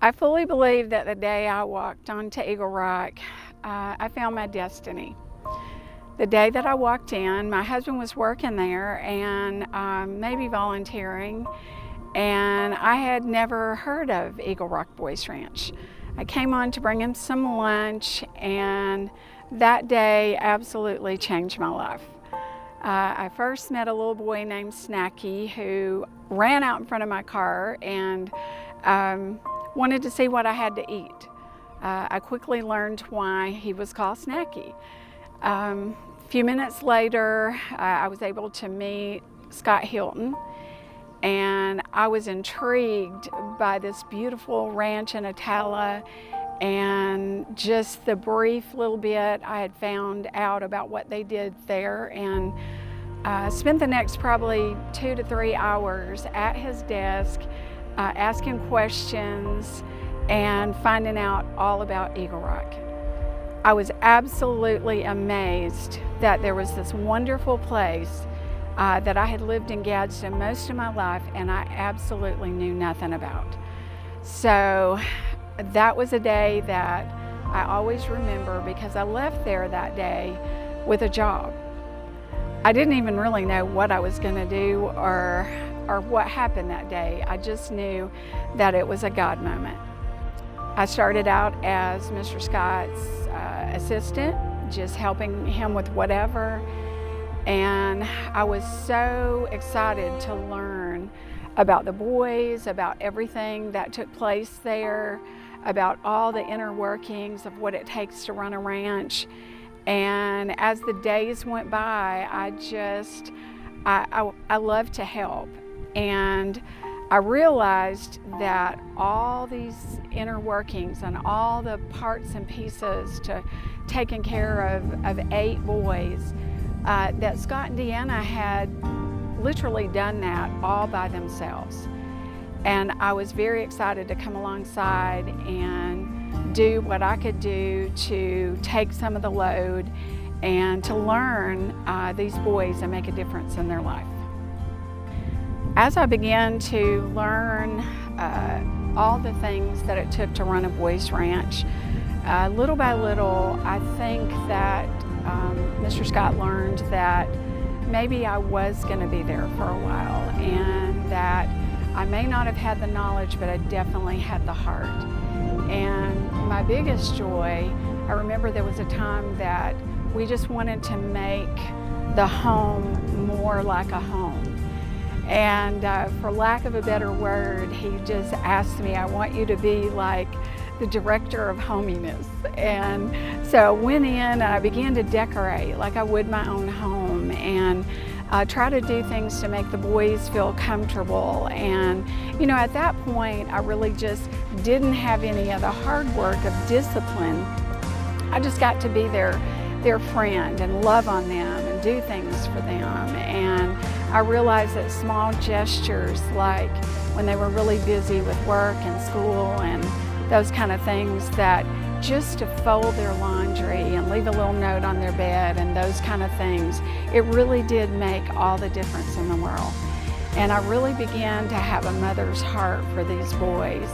I fully believe that the day I walked onto Eagle Rock, I found my destiny. The day that I walked in, my husband was working there and maybe volunteering, and I had never heard of Eagle Rock Boys Ranch. I came on to bring him some lunch, and that day absolutely changed my life. I first met a little boy named Snacky who ran out in front of my car and wanted to see what I had to eat. I quickly learned why he was called Snacky. A few minutes later, I was able to meet Scott Hilton, and I was intrigued by this beautiful ranch in Attala and just the brief little bit I had found out about what they did there, and spent the next probably 2 to 3 hours at his desk asking questions and finding out all about Eagle Rock. I was absolutely amazed that there was this wonderful place that I had lived in Gadsden most of my life and I absolutely knew nothing about. So that was a day that I always remember because I left there that day with a job. I didn't even really know what I was going to do or what happened that day. I just knew that it was a God moment. I started out as Mr. Scott's assistant, just helping him with whatever. And I was so excited to learn about the boys, about everything that took place there, about all the inner workings of what it takes to run a ranch. And as the days went by, I love to help. And I realized that all these inner workings and all the parts and pieces to taking care of 8 boys, that Scott and Deanna had literally done that all by themselves. And I was very excited to come alongside and do what I could do to take some of the load and to learn these boys and make a difference in their life. As I began to learn all the things that it took to run a boys ranch, little by little, I think that Mr. Scott learned that maybe I was going to be there for a while, and that I may not have had the knowledge, but I definitely had the heart. And my biggest joy, I remember there was a time that we just wanted to make the home more like a home. And for lack of a better word, he just asked me, I want you to be like the director of hominess. And so I went in and I began to decorate like I would my own home, and try to do things to make the boys feel comfortable. And you know, at that point, I really just didn't have any of the hard work of discipline. I just got to be their friend and love on them and do things for them. And I realized that small gestures, like when they were really busy with work and school and those kind of things, that just to fold their laundry and leave a little note on their bed and those kind of things, it really did make all the difference in the world. And I really began to have a mother's heart for these boys.